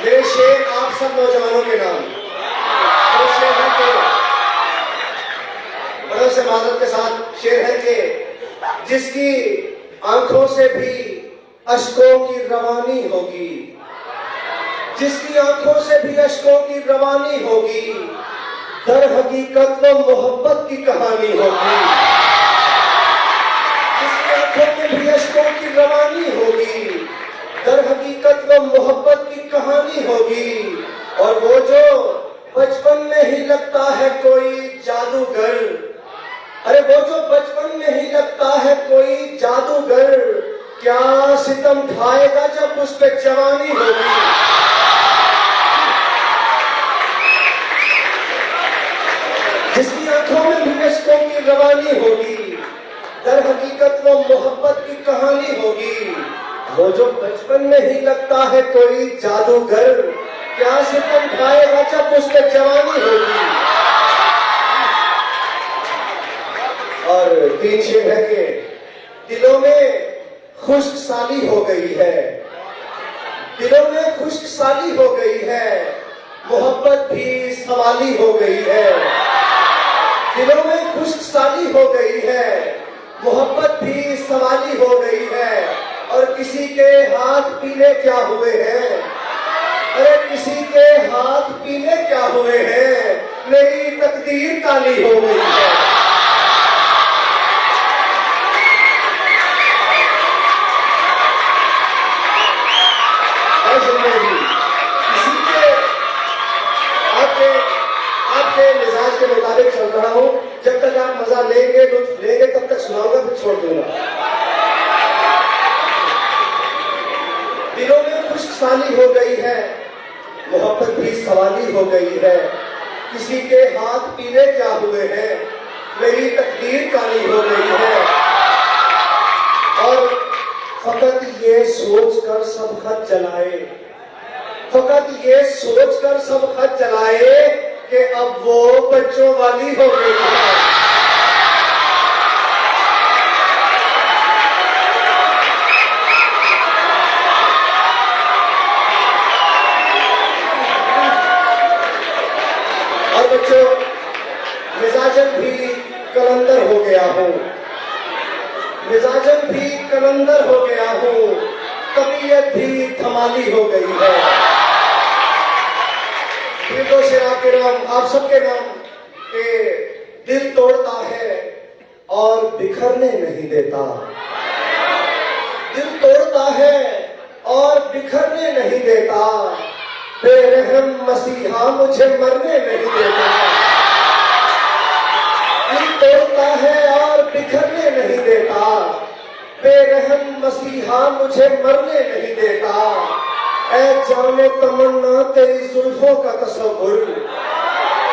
मेरे शेर आप सब नौजवानों के नाम। तो शेर है कि बड़ों से माजरत के साथ शेर है कि जिसकी आंखों से भी अश्कों की रवानी होगी, जिसकी आंखों से भी अश्कों की रवानी होगी, दर हकीकत वो मोहब्बत की कहानी होगी। जिसकी आंखों में भी अश्कों की रवानी होगी, दर हकीकत वो मोहब्बत की कहानी होगी। और वो जो बचपन में ही लगता है कोई जादूगर, अरे वो जो बचपन में ही लगता है कोई जादूगर, क्या सितम ढाएगा जब उस पे जवानी होगी। जिसकी आंखों में भी अश्कों की रवानी होगी, दर हकीकत वो मोहब्बत की कहानी होगी। वो जो बचपन में ही लगता है कोई जादूगर, क्या सितम ढाएगा जब उस पे जवानी होगी। और तीन शेर है कि दिलों में खुश्क साली हो गई है, दिलों में खुश्क साली हो गई है, मोहब्बत भी सवाली हो गई है। दिलों में खुश्क साली हो गई है, मोहब्बत भी सवाली हो गई है। और किसी के हाथ पीले क्या हुए हैं, अरे किसी के हाथ पीले क्या हुए हैं, मेरी तकदीर काली हो गई है। किसी के आपके मिजाज के मुताबिक चल रहा हूं, जब तक आप मजा लेंगे लुत्फ लेंगे तब तक सुनाऊंगा, फिर छोड़ दूंगा। दिलों में खुश्क साली हो गई है, मोहब्बत भी सवाली हो गई है। किसी के हाथ पीले क्या हुए हैं, मेरी तकदीर काली हो गई है। और फकत ये सोचकर सब खत जलाए, फकत ये सोचकर सब खत जलाए कि अब वो बच्चों वाली हो गई है। और बच्चों, मिजाजन भी कलंदर हो गया हूं, मिजाजन भी कलंदर हो गया हूं, तबीयत भी धमाली हो गई है। ये दो शेर आपके नाम, आप सबके नाम के दिल तोड़ता है और बिखरने नहीं देता, दिल तोड़ता है और बिखरने नहीं देता, बेरहम मसीहा मुझे मरने नहीं देता। दिल तोड़ता है और बिखरने नहीं देता, बेरहम मसीहा मुझे मरने नहीं देता। ऐ जाने तमन्ना तेरी जुल्फों का तसव्वुर,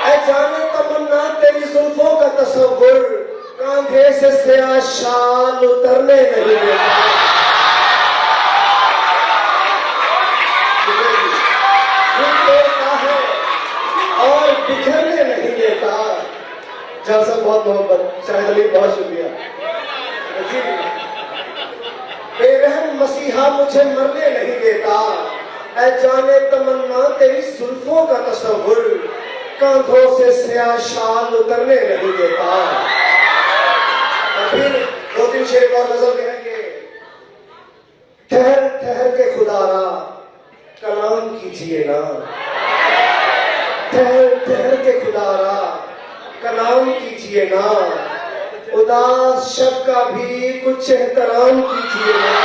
ऐ जाने तमन्ना तेरी जुल्फों का तसव्वुर, कांधे से स्याह शाल उतरने नहीं देता। और बिखरने नहीं देता। जलसा बहुत मोहब्बत, शाहिद अली बहुत शुक्रिया। बेरहम मसीहा मुझे मरने नहीं देता, ऐ जाने तमन्ना तेरी जुल्फों का तसव्वुर, कांधों से स्याह शाल उतरने नहीं देता। फिर दो तीन शेर और नजर करेंगे। ठहर ठहर के खुदारा कलाम कीजिए ना, ठहर ठहर के खुदारा कलाम कीजिए ना, उदास शब का भी कुछ एहतराम कीजिए ना।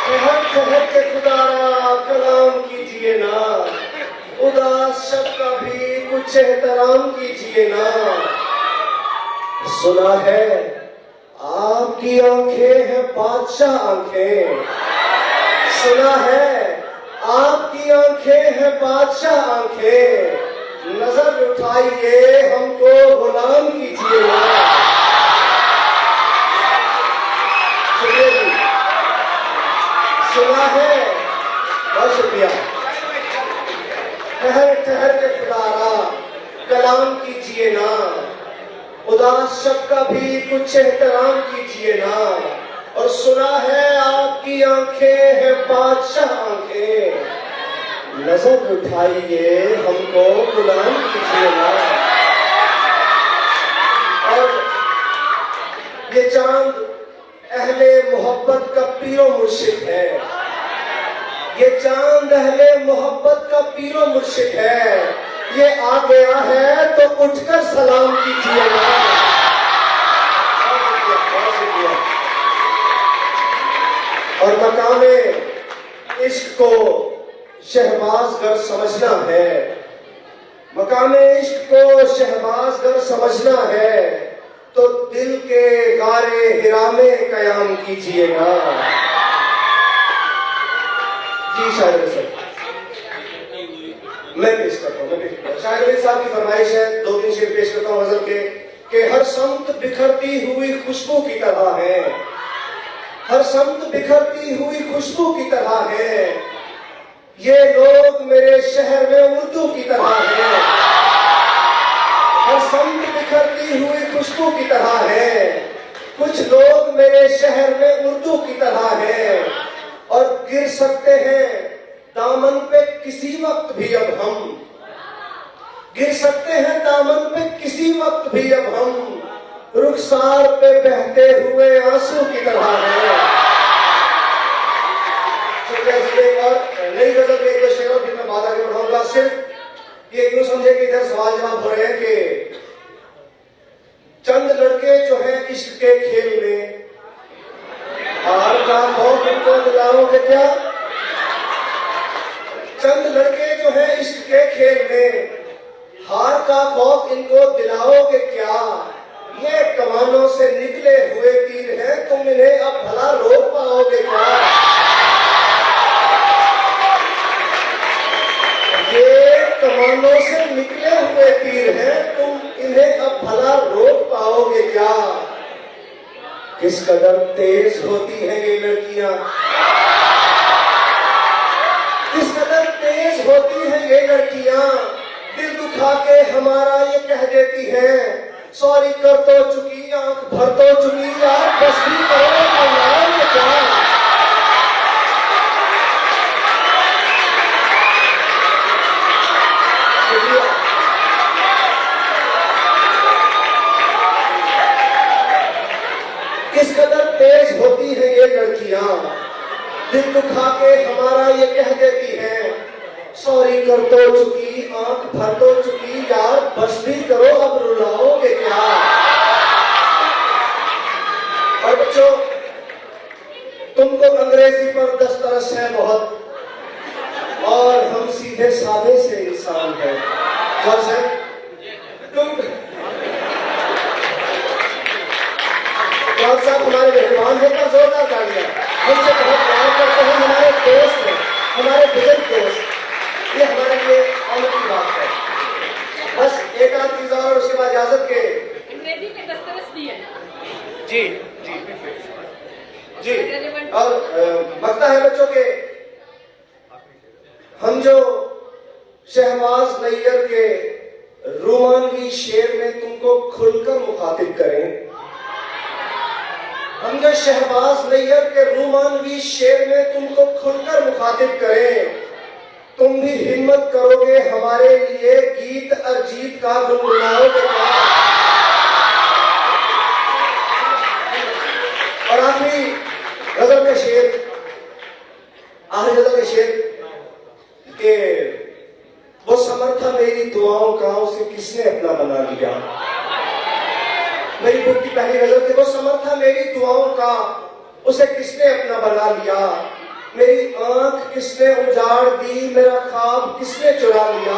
ठहर ठहर के खुदारा कलाम कीजिए ना, उदास शब का भी कुछ एहतराम कीजिए ना। सुना है आपकी आंखें हैं बादशाह आंखें, सुना है आपकी आंखें हैं बादशाह आंखें, नजर उठाइए हमको गुलाम कीजिए ना। सुना है, बहुत शुक्रिया। ठहर ठहर के खुदारा कलाम कीजिए ना, उदास शब का भी कुछ एहतराम कीजिए ना। और सुना है आपकी आंखें हैं बादशाह आंखें, नजर उठाइए हमको गुलाम कीजिए ना। और ये चांद अहले मोहब्बत का पीरो मुर्शिद है, ये चांद अहले मोहब्बत का पीरो मुर्शिद है, ये आ गया है तो उठकर सलाम कीजिएगा। और मकामे इश्क को शहबाजगर समझना है, मकामे इश्क को शहबाजगर समझना है, तो दिल के गारे हिरा में कयाम कीजिएगा। जी शायर सर, मैं पेश करता हूँ, शायर साहब की फरमाइश है, 2-3 शेर पेश करता हूँ गजल के। कि हर समत बिखरती हुई खुशबू की तरह है, हर समत बिखरती हुई खुशबू की तरह है, ये लोग मेरे शहर में उर्दू की तरह है। हर समत बिखरती हुई खुशबू की तरह है, कुछ लोग मेरे शहर में उर्दू की तरह है, और गिर सकते हैं दामन पे किसी वक्त भी अब हम, गिर सकते हैं दामन पे किसी वक्त भी अब हम, रुखसार पे बहते हुए आंसू की तरह है। और नई गजल में एक दो शेरों की मैं बात आगे बढ़ाऊंगा। सिर्फ ये यूं समझे कि इधर सवाल जवाब हो रहे हैं कि चंद लड़के जो हैं इश्क के खेल में, हार का खौफ इनको दिलाओगे क्या? चंद लड़के जो हैं इश्क के खेल में, हार का खौफ इनको दिलाओगे क्या? ये कमानों से निकले हुए तीर हैं, तुम इन्हें अब भला रोक पाओगे क्या? ये कमानों से निकले हुए तीर हैं, तुम इन्हें अब भला रोक पाओगे क्या? किस कदर तेज होती हैं ये लड़कियां, किस कदर तेज होती हैं ये लड़कियां, दिल दुखा के हमारा ये कह देती हैं, सॉरी कर तो चुकी, आंख भर तो चुकी, यार बस भी करो ये क्या? किस कदर तेज होती है ये लड़कियां, दिल दुखा के हमारा ये कह देती हैं, सॉरी कर तो चुकी, आंख भर तो चुकी, यार बस भी करो अब रुलाओगे क्या? और बच्चों, तुमको अंग्रेजी पर दस्तरस है बहुत, और हम सीधे साधे से इंसान हैं। तुम साहब हमारे मेहमान हैं, पर जोरदार तालियां, हमसे बहुत प्यार करते हैं, हमारे दोस्त हैं, हमारे बुजुर्ग दोस्त, ये हमारे लिए ऑनर की बात है। बस एक आध चीज और, उसके बाद इजाजत के अंग्रेजी में दस्तरस भी है। जी जी जी। और लगता है बच्चों के हम जो शहबाज नैयर के रोमानवी शेर में तुमको खुलकर मुखातिब करें, हम जो शहबाज नैयर के रोमानवी शेर में तुमको खुलकर मुखातिब करें, तुम भी हिम्मत करोगे हमारे लिए गीत अरजीत का गुनगुनाओगे क्या? और आखिरी गजल के शेर, आखिरी गजल के शेर के वो समर्था मेरी दुआओं का, उसे किसने अपना बना लिया। मेरी बुक की पहली गजल थी, वो समर्था मेरी दुआओं का, उसे किसने अपना बना लिया। मेरी आंख किसने उजाड़ दी, मेरा ख्वाब किसने चुरा लिया।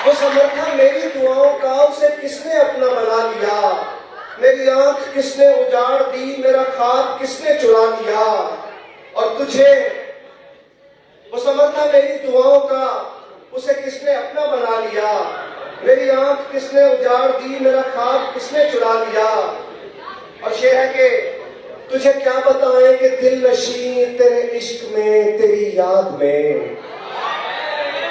वो समर्था मेरी दुआओं का, उसे किसने अपना बना लिया। मेरी आंख किसने उजाड़ दी, मेरा ख्वाब किसने चुरा लिया। और तुझे वो समर्था मेरी दुआओं का, उसे किसने अपना बना लिया। मेरी आंख किसने उजाड़ दी, मेरा ख्वाब किसने चुरा लिया। और शेर है कि तुझे क्या बताएं कि दिल नशी तेरे इश्क में, तेरी याद में।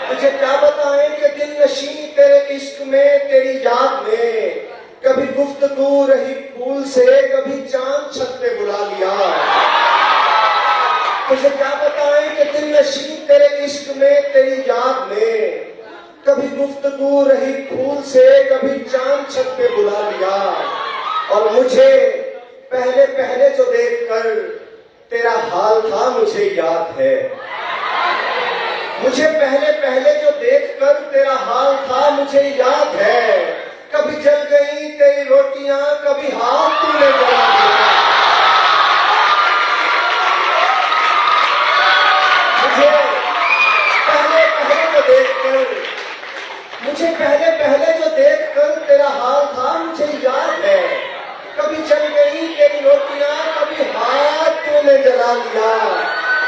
तुझे क्या बताएं कि दिल नशी तेरे इश्क में, तेरी याद में। कभी गुफ्तगू रही फूल से, कभी चांद छत पे बुला लिया। तुझे क्या बताएं कि दिल नशीं तेरे इश्क में, तेरी याद में। कभी गुफ्तगू रही फूल से, कभी चांद छत पे बुला लिया। और मुझे पहले पहले जो देखकर तेरा हाल था मुझे याद है। मुझे पहले पहले जो देखकर तेरा हाल था मुझे याद है। कभी जल गई तेरी रोटियां, कभी हाथ तूने जला दिया। मुझे पहले पहले जो देखकर तेरा हाल था मुझे याद है। कभी जल गई तेरी रोटियां, कभी हाथ तूने जला लिया।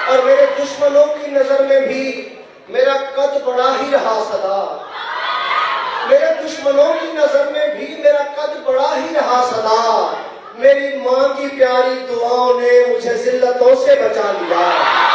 और मेरे दुश्मनों की नजर में भी मेरा कद बड़ा ही रहा सदा। मेरे दुश्मनों की नजर में भी मेरा कद बड़ा ही रहा सदा। मेरी माँ की प्यारी दुआओं ने मुझे जिल्लतों से बचा लिया।